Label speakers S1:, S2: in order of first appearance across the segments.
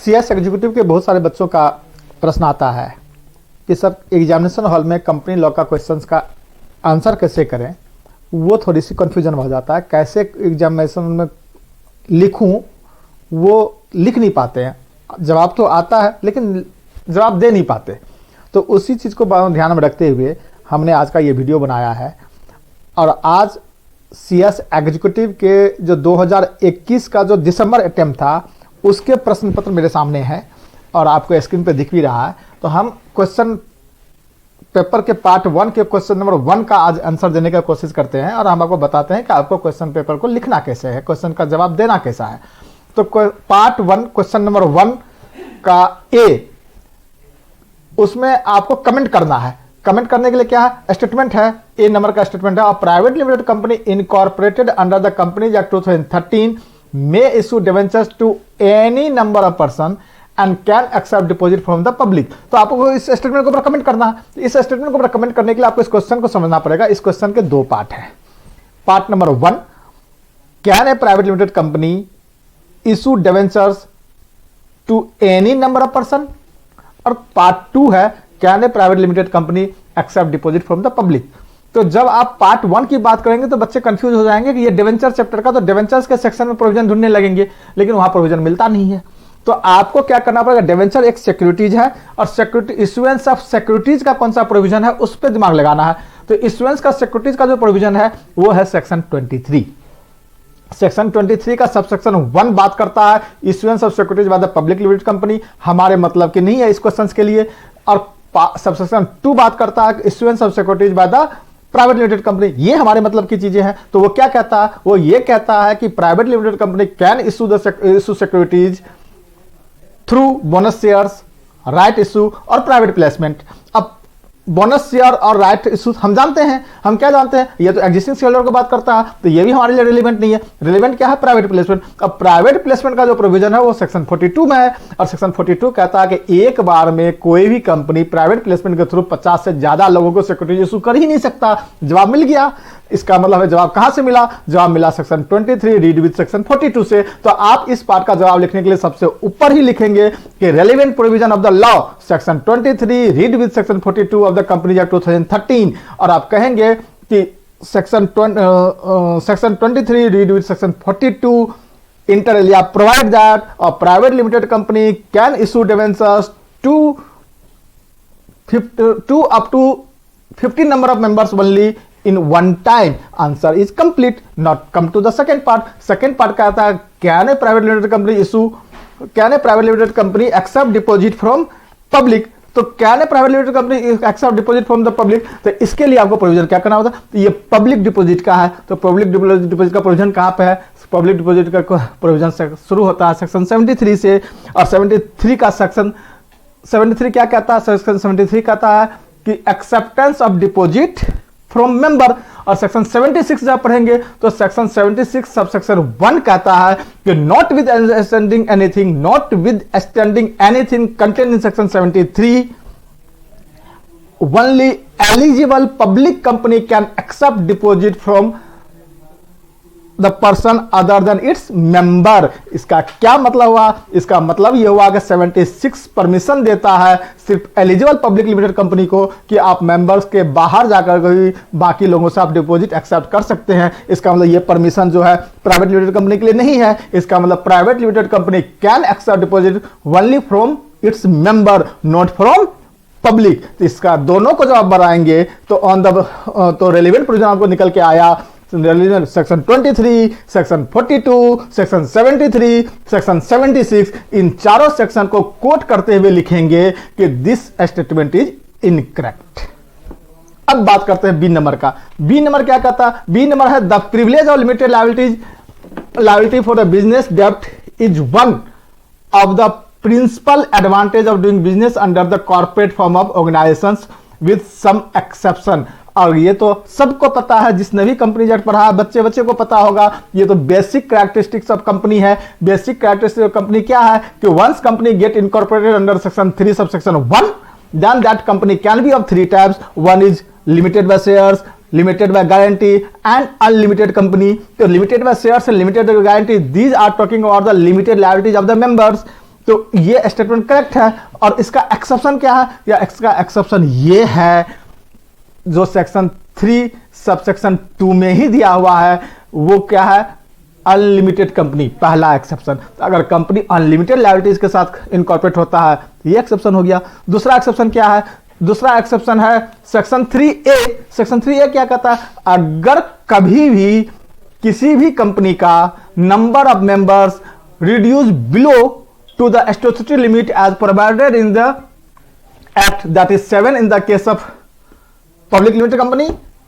S1: CS executive के बहुत सारे बच्चों का प्रश्न आता है कि सर एग्जामिनेशन हॉल में कंपनी लॉ का क्वेश्चंस का आंसर कैसे करें, वो थोड़ी सी कन्फ्यूजन हो जाता है। कैसे एग्जामिनेशन में लिखूं, वो लिख नहीं पाते हैं। जवाब तो आता है लेकिन जवाब दे नहीं पाते। तो उसी चीज़ को ध्यान में रखते हुए हमने आज का ये वीडियो बनाया है। और आज सीएस एग्जीक्यूटिव के जो 2021 का जो दिसंबर अटेम्प्ट था उसके प्रश्न पत्र मेरे सामने है और आपको स्क्रीन पे दिख भी रहा है। तो हम क्वेश्चन पेपर के पार्ट 1 के क्वेश्चन नंबर 1 का आज आंसर देने का कोशिश करते हैं और हम आपको बताते हैं कि आपको क्वेश्चन पेपर को लिखना कैसे है, क्वेश्चन का जवाब देना कैसा है। तो पार्ट 1 क्वेश्चन नंबर 1 का ए, उसमें आपको कमेंट करना है। कमेंट करने के लिए क्या है, स्टेटमेंट है, ए नंबर का स्टेटमेंट है। Private limited company incorporated under the companies act 2013 may issue debentures to any number of person and can accept deposit from the public। तो आपको इस स्टेटमेंट के ऊपर कमेंट करना है। इस स्टेटमेंट के ऊपर कमेंट करने के लिए आपको इस क्वेश्चन को समझना पड़ेगा। इस क्वेश्चन के दो पार्ट हैं। Part number 1, can a private limited company issue debentures to any number of person, और पार्ट 2 है, can a private limited company accept deposit from the public. तो जब आप पार्ट 1 की बात करेंगे तो बच्चे कंफ्यूज हो जाएंगे कि ये डिवेंचर चैप्टर का, तो डिवेंचर्स के सेक्शन में प्रोविजन ढूंढने लगेंगे लेकिन वहां प्रोविजन मिलता नहीं है। तो आपको क्या करना पड़ेगा, डिवेंचर एक सिक्योरिटीज है और सिक्योरिटी इश्यूएंस ऑफ सिक्योरिटीज का कौन सा प्रोविजन है उस पर दिमाग लगाना है। तो इश्यूएंस का सिक्योरिटीज का जो प्रोविजन है वो है सेक्शन 23। सेक्शन 23 का सबसेक्शन 1 बात करता है issuance of securities by the public limited company. हमारे मतलब की नहीं है इस क्वेश्चन के लिए। और सबसेक्शन 2 बात करता है issuance of securities by the private limited company. ये हमारे मतलब की चीजें हैं। तो वो क्या कहता है, वो ये कहता है कि private limited company can issue securities through bonus shares, right issue और प्राइवेट प्लेसमेंट। अब बोनस शेयर और राइट इशू हम जानते हैं, हम क्या जानते हैं, ये तो एग्जिस्टिंग शेयर होल्डर की बात करता है, तो ये भी हमारे लिए रिलेवेंट नहीं है। रिलेवेंट क्या है, प्राइवेट प्लेसमेंट। अब प्राइवेट प्लेसमेंट का जो प्रोविजन है वो सेक्शन 42 में है और सेक्शन 42 कहता है कि एक बार में कोई भी कंपनी प्राइवेट प्लेसमेंट के थ्रू 50 से ज्यादा लोगों को सिक्योरिटी इशू कर ही नहीं सकता। जवाब मिल गया। इसका मतलब है जवाब कहां से मिला, जवाब मिला सेक्शन 23 रीड विद सेक्शन 42 से। तो आप इस पार्ट का जवाब लिखने के लिए सबसे ऊपर ही लिखेंगे कि relevant provision of the law section 23 read with section 42 of the companies act 2013। और आप कहेंगे कि section 23 read with section 42 inter alia provide that a private limited company can issue debentures to up to 15 number of members only in one time। Answer is complete। Now come to the second part। Second part कहता है can a private limited company issue, can a private limited company accept deposit from public। तो can a private limited company accept deposit from the public, तो इसके लिए आपको provision क्या करना होता है, तो ये पब्लिक डिपॉजिट का है। तो पब्लिक डिपॉजिट का प्रोविजन कहाँ पे है, पब्लिक डिपॉजिट का प्रोविजन शुरू होता है सेक्शन 73 से। और 73 का सेक्शन 73 क्या कहता है, सेक्शन 73 कहता है कि acceptance of deposit from member. और सेक्शन 76 जब पढ़ेंगे तो सेक्शन 76 सबसेक्शन 1 कहता है कि not with extending anything, not with extending anything contain in section 73 only eligible public company can accept deposit from the person other than its member. इसका क्या मतलब हुआ, इसका मतलब यह हुआ कि 76 परमिशन देता है सिर्फ एलिजिबल पब्लिक लिमिटेड कंपनी को कि आप मेंबर्स के बाहर जाकर भी बाकी लोगों से आप डिपॉजिट एक्सेप्ट कर सकते हैं। इसका मतलब ये परमिशन जो है प्राइवेट लिमिटेड कंपनी के लिए नहीं है। इसका मतलब private limited company can accept deposit only from its member, not from public. तो इसका दोनों को जब आप बनाएंगे तो ऑन द तो रेलिवेंट प्रोविजन आपको निकल के आया सेक्शन 23, सेक्शन 42, सेक्शन 73, सेक्शन 76। इन चारों सेक्शन को कोट करते हुए लिखेंगे कि दिस स्टेटमेंट इज इनकरेक्ट। अब बात करते हैं बी नंबर का। बी नंबर क्या कहता है, बी नंबर है the privilege of limited liability for the business डेब्ट is one of the principal advantage of doing business under the corporate form of organisations with some exception. और ये तो सबको पता है, जिसने भी कंपनी एक्ट पढ़ा है बच्चे को पता होगा। ये तो बेसिक कैरेक्टरिस्टिक्स ऑफ कंपनी है। बेसिक कैरेक्टरिस्टिक्स ऑफ कंपनी क्या है कि once company get incorporated under section 3 subsection 1 then that company can be of 3 types. One is limited by shares, limited by guarantee and unlimited company. तो limited by shares and limited by guarantee, these are talking about the limited liabilities of the members. तो ये statement correct है। और इसका exception क्या है, या इसका एक्सेप्शन ये है जो सेक्शन 3 सबसेक्शन 2 में ही दिया हुआ है, वो क्या है, अनलिमिटेड कंपनी, पहला एक्सेप्शन। तो अगर कंपनी अनलिमिटेड लायबिलिटीज के साथ इनकॉर्पोरेट होता है तो ये एक्सेप्शन हो गया। दूसरा एक्सेप्शन क्या है, दूसरा एक्सेप्शन है सेक्शन 3A। सेक्शन 3A क्या कहता है, अगर कभी भी किसी भी कंपनी का number of members reduce below to the statutory limit as provided in the act, that is 7 in the case of public limited company,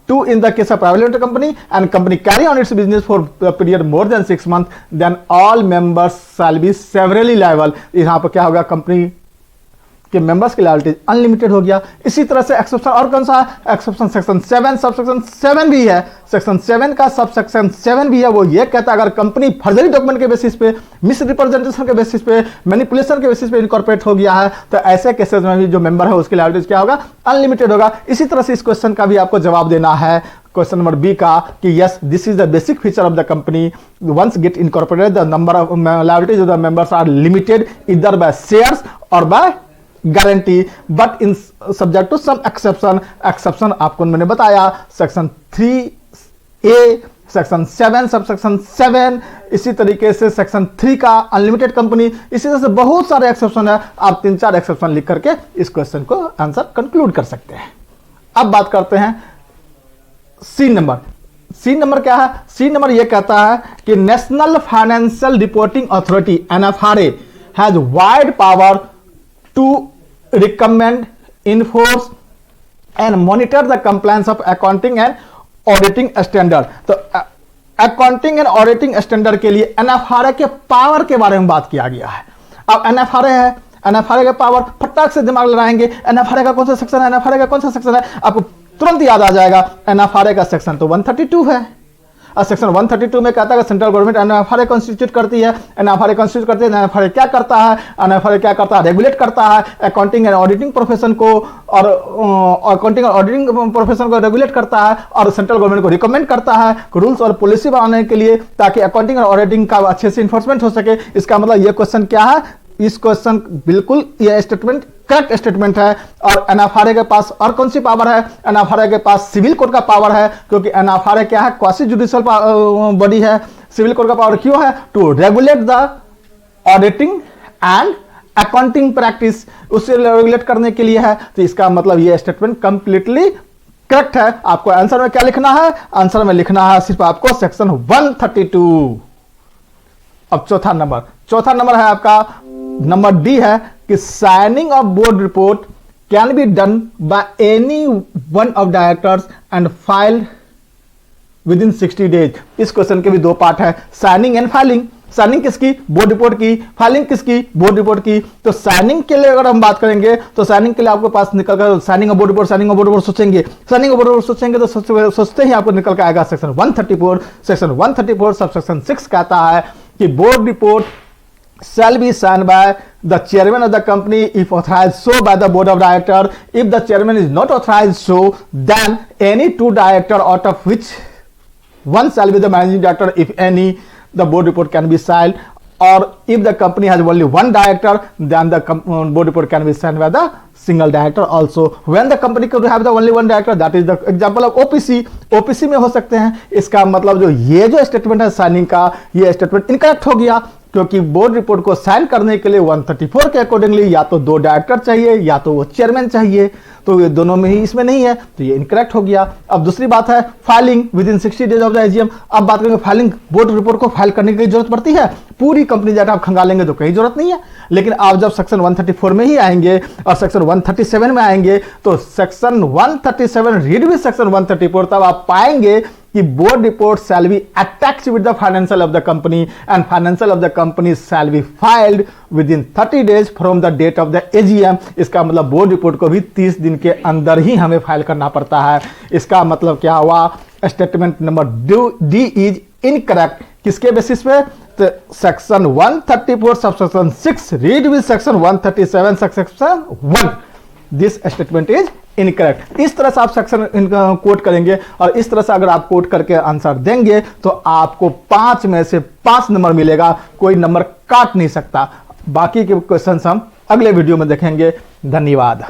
S1: 2 in the case of private limited company, and company carry on its business for a period more than 6 months, then all members shall be severally liable। यहां पर क्या होगा, company के members की liability unlimited हो गया। इसी तरह से एक्सेप्शन और कौन सा है, एक्सेप्शन सेक्शन 7 सबसेक्शन 7 भी है। सेक्शन 7 का सबसेक्शन 7 भी है, वो ये कहता है अगर कंपनी फर्जरी डॉक्यूमेंट के बेसिस पे, मिस रिप्रेजेंटेशन के बेसिस पे, मैनिपुलेशन के बेसिस पे इनकॉर्पोरेट हो गया है, तो ऐसे केसेस में भी जो मेंबर है उसकी लायबिलिटी क्या होगा, अनलिमिटेड होगा। इसी तरह से इस क्वेश्चन का भी आपको जवाब देना है, क्वेश्चन नंबर बी का, कि yes this is the basic feature of the company, once get incorporated the number of liabilities of the members are limited either by shares और by guarantee, but in subject to some exception. Exception आपको मैंने बताया, section 3A, section 7 subsection 7, इसी तरीके से section 3 का unlimited company, इसी तरह से बहुत सारे एक्सेप्शन है। आप 3-4 एक्सेप्शन लिख करके इस क्वेश्चन को आंसर कंक्लूड कर सकते हैं। अब बात करते हैं सी नंबर। सी नंबर क्या है, सी नंबर यह कहता है कि national financial reporting authority NFRA has wide power to recommend, enforce and monitor the compliance of accounting and auditing standard। तो अकाउंटिंग एंड ऑडिटिंग स्टैंडर्ड के लिए NFRA के पावर के बारे में बात किया गया है। अब NFRA है, NFRA का पावर फटाक से दिमाग लगाएंगे, NFRA का कौन सा सेक्शन है, NFRA का कौन सा सेक्शन है, आपको तुरंत याद आ जाएगा। NFRA का सेक्शन तो 132 है। और सेक्शन 132 में कहता है सेंट्रल गवर्नमेंट NFRA कॉन्स्टिट्यूट करती है। NFRA कॉन्स्टिट्यूट करती है, NFRA क्या करता है, NFRA क्या करता है, रेगुलेट करता है अकाउंटिंग एंड ऑडिटिंग प्रोफेशन को, और अकाउंटिंग और ऑडिटिंग प्रोफेशन को रेगुलेट करता है, और सेंट्रल गवर्नमेंट को रिकमेंड करता है रूल्स और पॉलिसी बनाने के लिए, ताकि अकाउंटिंग और ऑडिटिंग का अच्छे से इन्फोर्समेंट हो सके। इसका मतलब ये क्वेश्चन क्या है, इस क्वेश्चन बिल्कुल ये स्टेटमेंट करेक्ट स्टेटमेंट है। और NFRA के पास और कौन सी पावर है, NFRA के पास सिविल कोड का पावर है, क्योंकि NFRA क्या है, क्वासी जुडिशियल बॉडी है। सिविल कोड का पावर क्यों है, to regulate the auditing and accounting practice, उससे रेगुलेट करने के लिए है। तो इसका मतलब ये स्टेटमेंट कंप्लीटली करेक्ट है। आपको आंसर में क्या लिखना है, आंसर में लिखना है सिर्फ आपको सेक्शन 132। अब चौथा नंबर है आपका नंबर डी है कि signing off board report can be done by any one of directors and filed with in 60 days. इस क्वेश्चन के भी दो पार्ट है, साइनिंग एंड फाइलिंग। साइनिंग किसकी, बोर्ड रिपोर्ट की, फाइलिंग किसकी, बोर्ड रिपोर्ट की। तो साइनिंग के लिए अगर हम बात करेंगे तो साइनिंग के लिए आपके पास निकल कर signing off board report, signing off board report सोचेंगे, साइनिंग ऑफ बोर्ड रिपोर्ट सोचेंगे तो सोचते ही आपको निकल कर आएगा सेक्शन 134। सेक्शन 134 सबसेक्शन 6 कहता है कि board report shall be signed by the chairman of the company if authorized so by the board of director. If the chairman is not authorized so, then any two director out of which one shall be the managing director if any, the board report can be signed. Or if the company has only one director, then the board report can be signed by the single director also. When the company could have the only one director, that is the example of OPC. OPC में हो सकते हैं। इसका मतलब जो ये जो statement है साइनिंग का, ये स्टेटमेंट इनकरेक्ट हो गया, क्योंकि बोर्ड रिपोर्ट को साइन करने के लिए 134 के अकॉर्डिंगली या तो 2 डायरेक्टर चाहिए या तो वो चेयरमैन चाहिए, तो ये दोनों में ही इसमें नहीं है, तो ये इनकरेक्ट हो गया। अब दूसरी बात है filing with in 60 days of the AGM. अब बात करेंगे फाइलिंग, बोर्ड रिपोर्ट को फाइल करने की जरूरत पड़ती है, पूरी कंपनी जाकर आप खंगालेंगे तो कहीं जरूरत नहीं है। लेकिन आप जब सेक्शन 134 में ही आएंगे और सेक्शन 137 में आएंगे तो सेक्शन 137 रीड विद सेक्शन 134, तब आप पाएंगे कि board report shall be attached with the financial of the company and financial of the company shall be filed within 30 days from the date of the AGM. इसका मतलब board report को भी 30 दिन के अंदर ही हमें फाइल करना पड़ता है। इसका मतलब क्या हुआ, statement number D is incorrect. किसके बेसिस पे, तो section 134 subsection 6 read with section 137 subsection 1, this statement is incorrect. इस तरह से आप सेक्शन कोट करेंगे और इस तरह से अगर आप कोट करके आंसर देंगे तो आपको 5 में से 5 नंबर मिलेगा, कोई नंबर काट नहीं सकता। बाकी के क्वेश्चंस हम अगले वीडियो में देखेंगे। धन्यवाद।